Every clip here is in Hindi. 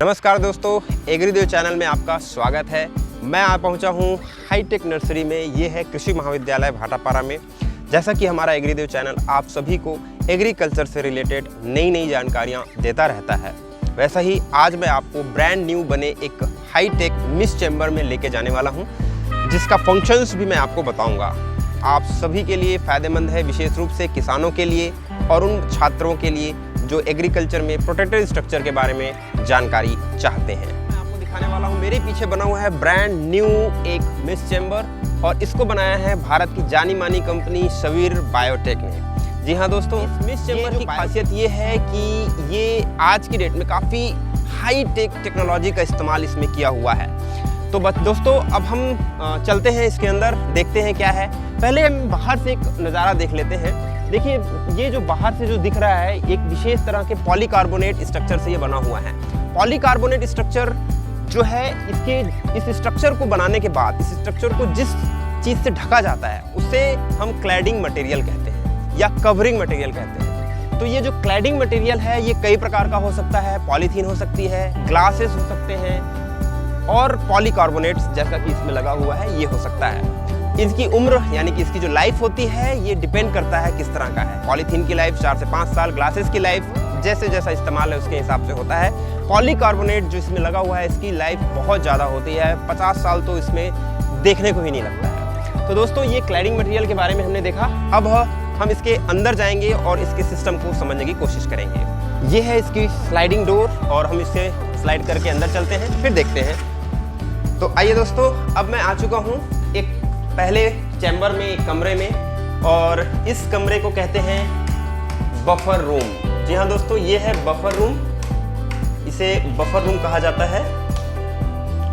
नमस्कार दोस्तों, एग्रीदेव चैनल में आपका स्वागत है। मैं आ पहुंचा हूं हाईटेक नर्सरी में। ये है कृषि महाविद्यालय भाटापारा में। जैसा कि हमारा एग्रीदेव चैनल आप सभी को एग्रीकल्चर से रिलेटेड नई जानकारियां देता रहता है, वैसा ही आज मैं आपको ब्रांड न्यू बने एक हाईटेक मिस्ट चैम्बर में लेके जाने वाला हूँ, जिसका फंक्शंस भी मैं आपको बताऊँगा। आप सभी के लिए फ़ायदेमंद है, विशेष रूप से किसानों के लिए और उन छात्रों के लिए जो एग्रीकल्चर में प्रोटेक्टेड स्ट्रक्चर के बारे में जानकारी चाहते हैं। मैं आपको दिखाने वाला हूँ, मेरे पीछे बना हुआ है ब्रांड न्यू एक मिस्ट चैम्बर, और इसको बनाया है भारत की जानी मानी कंपनी शवीर बायोटेक ने। जी हाँ दोस्तों, इस मिस्ट चैम्बर की खासियत ये है कि ये आज की डेट में काफ़ी हाई टेक टेक्नोलॉजी का इस्तेमाल इसमें किया हुआ है। तो बस दोस्तों, अब हम चलते हैं इसके अंदर, देखते हैं क्या है। पहले हम बाहर से एक नज़ारा देख लेते हैं। देखिए, ये जो बाहर से जो दिख रहा है, एक विशेष तरह के पॉलीकार्बोनेट स्ट्रक्चर से ये बना हुआ है। पॉलीकार्बोनेट स्ट्रक्चर जो है, इस स्ट्रक्चर को बनाने के बाद, इस स्ट्रक्चर को जिस चीज़ से ढका जाता है उसे हम क्लैडिंग मटेरियल कहते हैं या कवरिंग मटेरियल कहते हैं। तो ये जो क्लैडिंग मटेरियल है, ये कई प्रकार का हो सकता है। पॉलीथीन हो सकती है, ग्लासेस हो सकते हैं, और पॉलीकार्बोनेट्स जैसा कि इसमें लगा हुआ है ये हो सकता है। इसकी उम्र यानी कि इसकी जो लाइफ होती है, ये डिपेंड करता है किस तरह का है। पॉलीथीन की लाइफ 4 से 5 साल, ग्लासेस की लाइफ जैसे जैसा इस्तेमाल है उसके हिसाब से होता है। पॉलीकार्बोनेट जो इसमें लगा हुआ है, इसकी लाइफ बहुत ज़्यादा होती है, 50 साल तो इसमें देखने को ही नहीं लगता है। तो दोस्तों, ये क्लैडिंग मटेरियल के बारे में हमने देखा। अब हम इसके अंदर जाएंगे और इसके सिस्टम को समझने की कोशिश करेंगे। ये है इसकी स्लाइडिंग डोर, और हम इसे स्लाइड करके अंदर चलते हैं, फिर देखते हैं। तो आइए दोस्तों, अब मैं आ चुका हूँ एक पहले चैम्बर में, एक कमरे में, और इस कमरे को कहते हैं बफर रूम। जी हाँ दोस्तों, ये है बफर रूम, इसे बफर रूम कहा जाता है।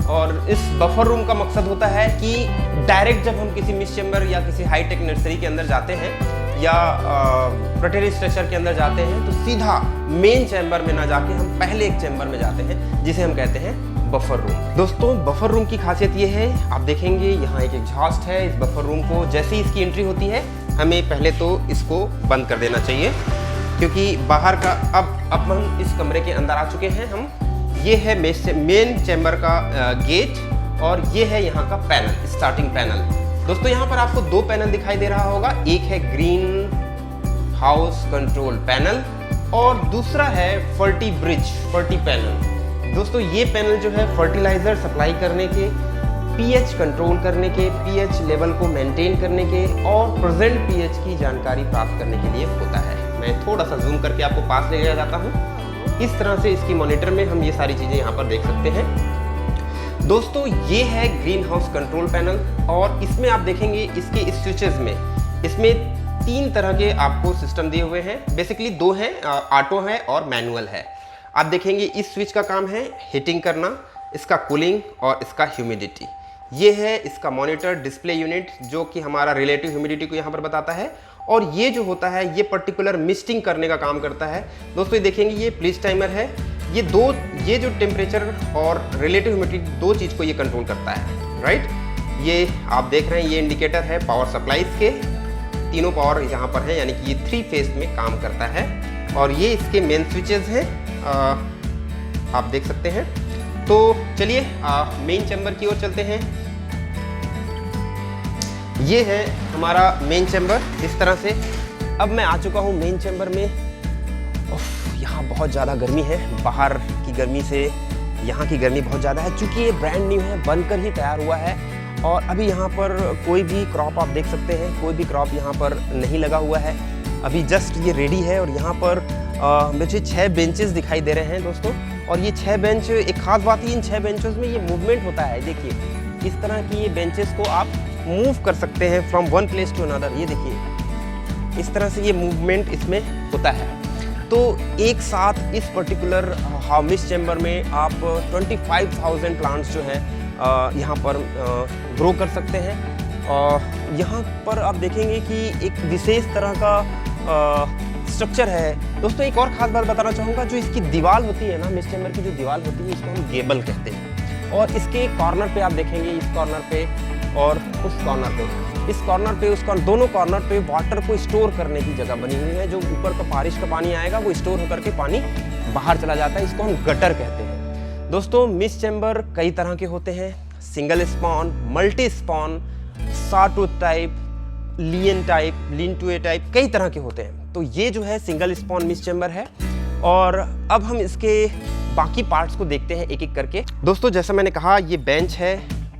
और इस बफर रूम का मकसद होता है कि डायरेक्ट जब हम किसी मिस्ट चैम्बर या किसी हाईटेक नर्सरी के अंदर जाते हैं या प्रोटेक्टेड स्ट्रक्चर के अंदर जाते हैं, तो सीधा मेन चैम्बर में ना जाके हम पहले एक चैम्बर में जाते हैं, जिसे हम कहते हैं बफर रूम। दोस्तों, बफर रूम की खासियत ये है, आप देखेंगे यहाँ एक एग्जॉस्ट है। इस बफर रूम को जैसे ही इसकी एंट्री होती है, हमें पहले तो इसको बंद कर देना चाहिए, क्योंकि बाहर का अब हम इस कमरे के अंदर आ चुके हैं। हम ये है मेन चैम्बर का गेट, और ये है यहाँ का पैनल, स्टार्टिंग पैनल। दोस्तों, यहाँ पर आपको 2 पैनल दिखाई दे रहा होगा। एक है ग्रीन हाउस कंट्रोल पैनल, और दूसरा है फर्टी पैनल। दोस्तों, ये पैनल जो है फर्टिलाइज़र सप्लाई करने के, पीएच कंट्रोल करने के, पीएच लेवल को मेंटेन करने के, और प्रेजेंट पीएच की जानकारी प्राप्त करने के लिए होता है। मैं थोड़ा सा जूम करके आपको पास ले जाता हूँ। इस तरह से इसकी मॉनिटर में हम ये सारी चीज़ें यहाँ पर देख सकते हैं। दोस्तों, ये है ग्रीन हाउस कंट्रोल पैनल, और इसमें आप देखेंगे इसके स्विचेस में, इसमें 3 तरह के आपको सिस्टम दिए हुए हैं। बेसिकली 2 हैं, ऑटो है और मैनुअल है। आप देखेंगे इस स्विच का काम है हीटिंग करना, इसका कूलिंग और इसका ह्यूमिडिटी। ये है इसका मॉनिटर डिस्प्ले यूनिट, जो कि हमारा रिलेटिव ह्यूमिडिटी को यहाँ पर बताता है। और ये जो होता है, ये पर्टिकुलर मिस्टिंग करने का काम करता है। दोस्तों, ये देखेंगे ये प्लीज टाइमर है। ये जो टेम्परेचर और रिलेटिव ह्यूमिडिटी, 2 चीज़ को ये कंट्रोल करता है, राइट। ये आप देख रहे हैं, ये इंडिकेटर है पावर सप्लाईज के, तीनों पावर यहाँ पर है, यानी कि ये 3 फेज में काम करता है। और ये इसके मेन स्विचेस हैं, आप देख सकते हैं। तो चलिए मेन चैम्बर की ओर चलते हैं। ये है हमारा मेन चैम्बर इस तरह से। अब मैं आ चुका हूँ मेन चैम्बर में। यहाँ बहुत ज़्यादा गर्मी है, बाहर की गर्मी से यहाँ की गर्मी बहुत ज़्यादा है, क्योंकि ये ब्रांड न्यू है, बनकर ही तैयार हुआ है। और अभी यहाँ पर कोई भी क्रॉप आप देख सकते हैं, कोई भी क्रॉप यहाँ पर नहीं लगा हुआ है, अभी जस्ट ये रेडी है। और यहाँ पर मुझे 6 बेंचेस दिखाई दे रहे हैं दोस्तों। और ये 6 बेंच, एक खास बात है इन 6 बेंचेस में, ये मूवमेंट होता है। देखिए, इस तरह की ये बेंचेस को आप मूव कर सकते हैं from one place to another. ये देखिए, इस तरह से ये मूवमेंट इसमें होता है। तो एक साथ इस पर्टिकुलर मिस्ट चैम्बर में आप 25,000 प्लांट्स जो हैं यहाँ पर ग्रो कर सकते हैं। यहाँ पर आप देखेंगे कि एक विशेष तरह का स्ट्रक्चर है। दोस्तों, एक और ख़ास बात बताना चाहूँगा, जो इसकी दीवार होती है ना, मिस्ट चैम्बर की जो दीवार होती है, इसको हम गेबल कहते हैं। और इसके कॉर्नर पे आप देखेंगे, इस कॉर्नर पे और उस कॉर्नर पे, इस कॉर्नर पे, उस दोनों कॉर्नर पे वाटर को स्टोर करने की जगह बनी हुई है। जो ऊपर का बारिश का पानी आएगा वो स्टोर होकर के पानी बाहर चला जाता है, इसको हम गटर कहते हैं। दोस्तों मिस्ट चैम्बर कई तरह के होते हैं, single spawn, multi spawn, sawtooth type, lean to a type, कई तरह के होते हैं। तो ये जो है सिंगल स्पॉन मिस्ट चैम्बर है। और अब हम इसके बाकी पार्ट्स को देखते हैं एक एक करके। दोस्तों जैसा मैंने कहा ये बेंच है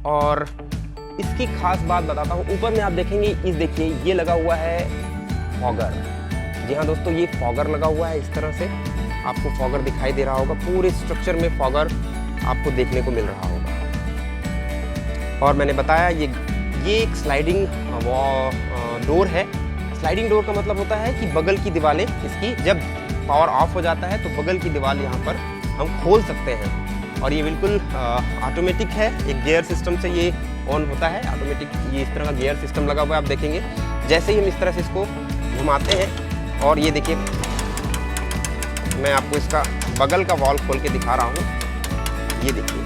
और इसकी खास बात बताता हूँ। ऊपर में आप देखेंगे, इस देखिए ये लगा हुआ है फॉगर। जी हाँ दोस्तों, ये फॉगर लगा हुआ है। इस तरह से आपको फॉगर दिखाई दे रहा होगा, पूरे स्ट्रक्चर में फॉगर आपको देखने को मिल रहा होगा। और मैंने बताया ये एक स्लाइडिंग डोर है। स्लाइडिंग डोर का मतलब होता है कि बगल की दीवारें इसकी जब पावर ऑफ हो जाता है तो बगल की दीवार यहाँ पर हम खोल सकते हैं। और ये बिल्कुल ऑटोमेटिक है, एक गियर सिस्टम से ये ऑन होता है ऑटोमेटिक। ये इस तरह का गियर सिस्टम लगा हुआ है, आप देखेंगे जैसे ही हम इस तरह से इसको घुमाते हैं। और ये देखिए, मैं आपको इसका बगल का वॉल खोल के दिखा रहा हूँ। ये देखिए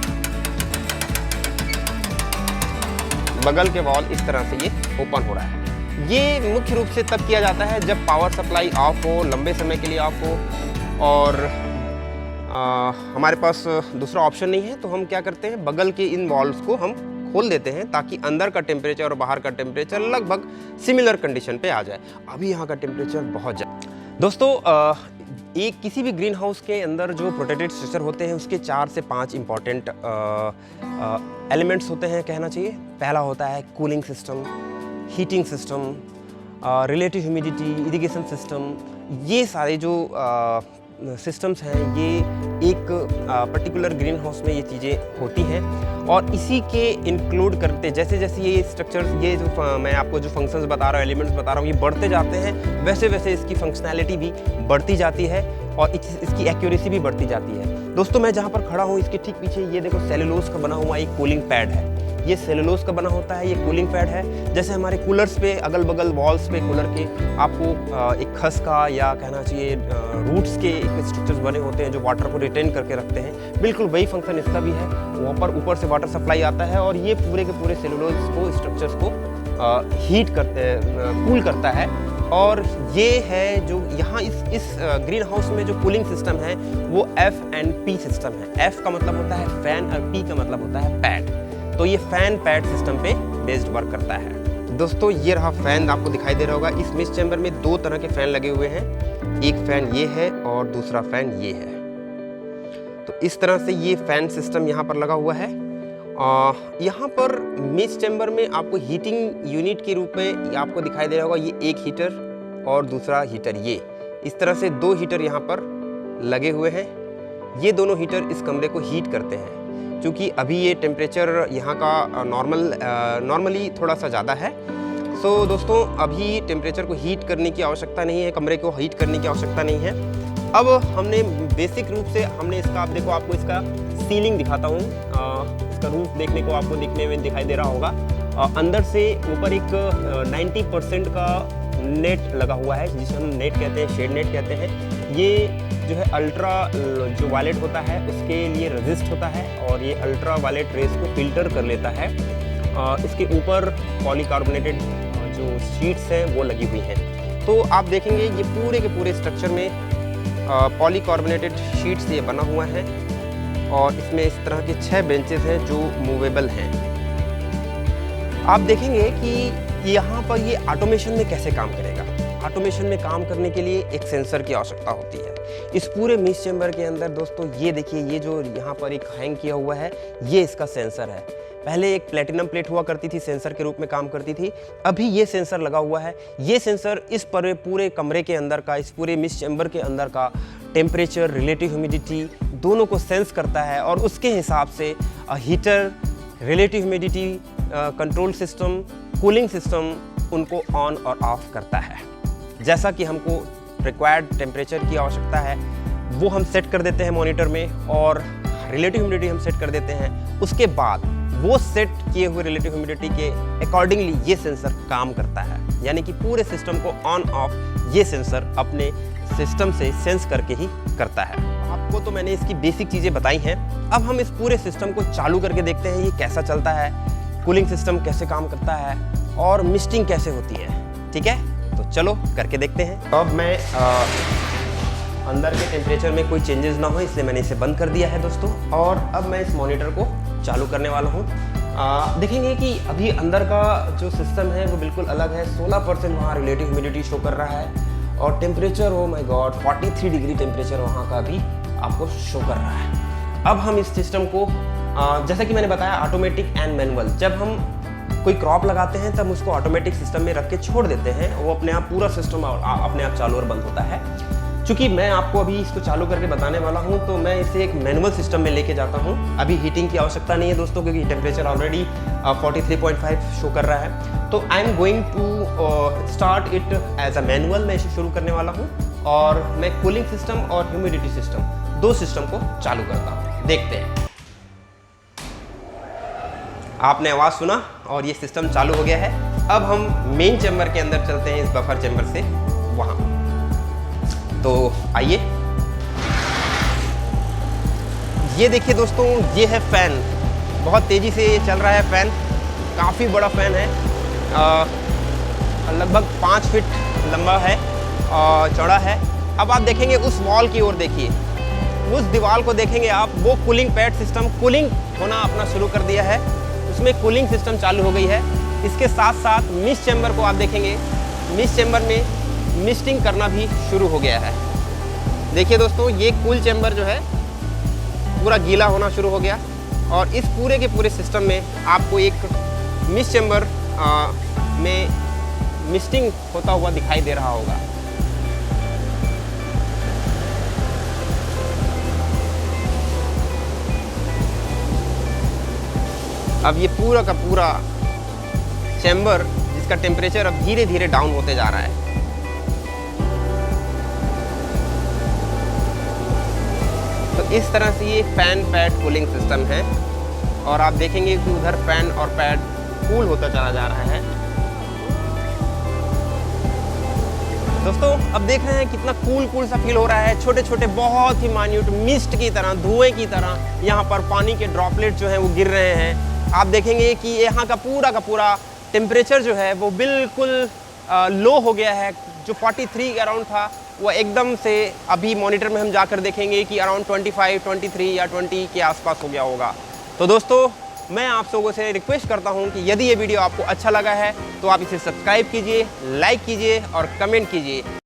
बगल के वॉल इस तरह से ये ओपन हो रहा है। ये मुख्य रूप से तब किया जाता है जब पावर सप्लाई ऑफ हो, लंबे समय के लिए ऑफ हो और हमारे पास दूसरा ऑप्शन नहीं है, तो हम क्या करते हैं, बगल के इन वॉल्स को हम खोल देते हैं ताकि अंदर का टेम्परेचर और बाहर का टेम्परेचर लगभग सिमिलर कंडीशन पे आ जाए। अभी यहाँ का टेम्परेचर बहुत ज़्यादा। दोस्तों एक किसी भी ग्रीन हाउस के अंदर जो प्रोटेक्टेड स्ट्रक्चर होते हैं उसके 4 से 5 इंपॉर्टेंट एलिमेंट्स होते हैं कहना चाहिए। पहला होता है cooling system, heating system, relative humidity, irrigation system. ये सारे जो सिस्टम्स हैं ये एक पर्टिकुलर ग्रीन हाउस में ये चीज़ें होती हैं और इसी के इंक्लूड करते जैसे जैसे ये स्ट्रक्चर्स, ये जो मैं आपको जो फंक्शंस बता रहा हूँ, एलिमेंट्स बता रहा हूँ, ये बढ़ते जाते हैं, वैसे वैसे इसकी फंक्शनैलिटी भी बढ़ती जाती है और इसकी एक्यूरेसी भी बढ़ती जाती है। दोस्तों मैं जहाँ पर खड़ा हूँ इसके ठीक पीछे ये देखो सेलुलोज का बना हुआ एक कूलिंग पैड है। ये सेलुलोज का बना होता है, ये कूलिंग पैड है। जैसे हमारे कूलर्स पे अगल बगल वॉल्स पे कूलर के आपको एक खस का या कहना चाहिए रूट्स के एक स्ट्रक्चर्स बने होते हैं जो वाटर को रिटेन करके रखते हैं, बिल्कुल वही फंक्शन इसका भी है। वहाँ पर ऊपर से वाटर सप्लाई आता है और ये पूरे के पूरे सेलुलोज को, स्ट्रक्चर्स को हीट करते हैं, कूल करता है। और ये है जो यहाँ इस ग्रीन हाउस में जो कूलिंग सिस्टम है वो F&P सिस्टम है। F का मतलब होता है फैन और P का मतलब होता है पैड। तो ये फैन पैड सिस्टम पे बेस्ड वर्क करता है। दोस्तों ये रहा फैन, आपको दिखाई दे रहा होगा। इस मिस्ट चैम्बर में 2 तरह के फैन लगे हुए हैं, एक फैन ये है और दूसरा फैन ये है। तो इस तरह से ये फैन सिस्टम यहाँ पर लगा हुआ है। यहाँ पर मिस्ट चैम्बर में आपको हीटिंग यूनिट के रूप में आपको दिखाई दे रहा होगा, ये एक हीटर और दूसरा हीटर। ये इस तरह से 2 हीटर यहाँ पर लगे हुए हैं। ये दोनों हीटर इस कमरे को हीट करते हैं। क्योंकि अभी ये टेम्परेचर यहाँ का नॉर्मली थोड़ा सा ज़्यादा है। सो दोस्तों अभी टेम्परेचर को हीट करने की आवश्यकता नहीं है, कमरे को हीट करने की आवश्यकता नहीं है। अब हमने बेसिक रूप से हमने इसका, आप देखो आपको इसका सीलिंग दिखाता हूँ। इसका रूफ देखने को आपको दिखने में दिखाई दे रहा होगा। अंदर से ऊपर एक 90% का नेट लगा हुआ है जिसे हम नेट कहते हैं, शेड नेट कहते हैं। ये जो है अल्ट्रा जो वायलेट होता है उसके लिए रेजिस्ट होता है और ये अल्ट्रा वायलेट रेस को फिल्टर कर लेता है। इसके ऊपर पॉलीकार्बोनेटेड जो शीट्स हैं वो लगी हुई हैं। तो आप देखेंगे ये पूरे के पूरे स्ट्रक्चर में पॉलीकार्बोनेटेड शीट्स ये बना हुआ है और इसमें इस तरह के 6 बेंचेस हैं जो मूवेबल हैं। आप देखेंगे कि यहाँ पर ये ऑटोमेशन में कैसे काम करेगा। ऑटोमेशन में काम करने के लिए एक सेंसर की आवश्यकता होती है। इस पूरे मिस्ट चैम्बर के अंदर दोस्तों ये देखिए, ये जो यहाँ पर एक हैंग किया हुआ है ये इसका सेंसर है। पहले एक प्लेटिनम प्लेट हुआ करती थी, सेंसर के रूप में काम करती थी। अभी ये सेंसर लगा हुआ है। ये सेंसर इस पूरे कमरे के अंदर का, इस पूरे मिस्ट चैम्बर के अंदर का टेम्परेचर, रिलेटिव ह्यूमिडिटी दोनों को सेंस करता है और उसके हिसाब से heater, relative humidity control system, cooling system उनको ऑन और ऑफ करता है। जैसा कि हमको रिक्वायर्ड टेम्परेचर की आवश्यकता है वो हम सेट कर देते हैं मॉनिटर में और रिलेटिव ह्यूमिडिटी हम सेट कर देते हैं। उसके बाद वो सेट किए हुए रिलेटिव ह्यूमिडिटी के अकॉर्डिंगली ये सेंसर काम करता है। यानी कि पूरे सिस्टम को ऑन ऑफ ये सेंसर अपने सिस्टम से सेंस करके ही करता है। आपको तो मैंने इसकी बेसिक चीज़ें बताई हैं। अब हम इस पूरे सिस्टम को चालू करके देखते हैं ये कैसा चलता है, कूलिंग सिस्टम कैसे काम करता है और मिस्टिंग कैसे होती है। ठीक है, तो चलो करके देखते हैं। अब मैं अंदर के टेम्परेचर में कोई चेंजेस ना हो, इसलिए मैंने इसे बंद कर दिया है दोस्तों। और अब मैं इस मॉनिटर को चालू करने वाला हूँ। देखेंगे कि अभी अंदर का जो सिस्टम है वो बिल्कुल अलग है। 16% वहाँ रिलेटिव ह्यूमिडिटी शो कर रहा है और temperature, oh my God, 43 degree temperature वहाँ का भी आपको शो कर रहा है। अब हम इस सिस्टम को जैसा कि मैंने बताया ऑटोमेटिक एंड मैनुअल, जब हम कोई क्रॉप लगाते हैं तब उसको ऑटोमेटिक सिस्टम में रख के छोड़ देते हैं, वो अपने आप पूरा सिस्टम अपने आप चालू और बंद होता है। चूँकि मैं आपको अभी इसको चालू करके बताने वाला हूँ तो मैं इसे एक मैनुअल सिस्टम में लेके जाता हूँ। अभी हीटिंग की आवश्यकता नहीं है दोस्तों, क्योंकि टेम्परेचर ऑलरेडी 43.5 शो कर रहा है। तो I am going to start it as a manual. मैं इसे शुरू करने वाला हूँ और मैं कूलिंग सिस्टम और ह्यूमिडिटी सिस्टम, दो सिस्टम को चालू करता हूँ। देखते हैं। आपने आवाज़ सुना और ये सिस्टम चालू हो गया है। अब हम मेन चैम्बर के अंदर चलते हैं, इस बफर चैम्बर से वहाँ। तो आइए, ये देखिए दोस्तों, ये है फ़ैन। बहुत तेज़ी से चल रहा है फ़ैन, काफ़ी बड़ा फ़ैन है, लगभग 5 फीट लंबा है और चौड़ा है। अब आप देखेंगे उस वॉल की ओर, देखिए उस दीवार को देखेंगे आप, वो कूलिंग पैड सिस्टम कूलिंग होना अपना शुरू कर दिया है, उसमें कूलिंग सिस्टम चालू हो गई है। इसके साथ साथ मिस्ट चैम्बर को आप देखेंगे, मिस्ट चैम्बर में मिस्टिंग करना भी शुरू हो गया है। देखिए दोस्तों, ये कूल चैम्बर जो है पूरा गीला होना शुरू हो गया और इस पूरे के पूरे सिस्टम में आपको एक मिस्ट चैम्बर में मिस्टिंग होता हुआ दिखाई दे रहा होगा। अब ये पूरा का पूरा चैम्बर, जिसका टेम्परेचर अब धीरे धीरे डाउन होते जा रहा है। तो इस तरह से ये फैन पैड कूलिंग सिस्टम है और आप देखेंगे कि उधर फैन और पैड कूल होता चला जा रहा है। दोस्तों, अब देख रहे हैं कितना कूल सा फील हो रहा है। छोटे छोटे बहुत ही माइन्यूट मिस्ट की तरह, धुएं की तरह यहाँ पर पानी के ड्रॉपलेट जो हैं वो गिर रहे हैं। आप देखेंगे कि यहाँ का पूरा टेम्परेचर जो है वो बिल्कुल लो हो गया है। जो 43 के अराउंड था वो एकदम से अभी मॉनिटर में हम जाकर देखेंगे कि अराउंड 25, 23 या 20 के आसपास हो गया होगा। तो दोस्तों, मैं आप लोगों से रिक्वेस्ट करता हूँ कि यदि ये वीडियो आपको अच्छा लगा है तो आप इसे सब्सक्राइब कीजिए, लाइक कीजिए और कमेंट कीजिए।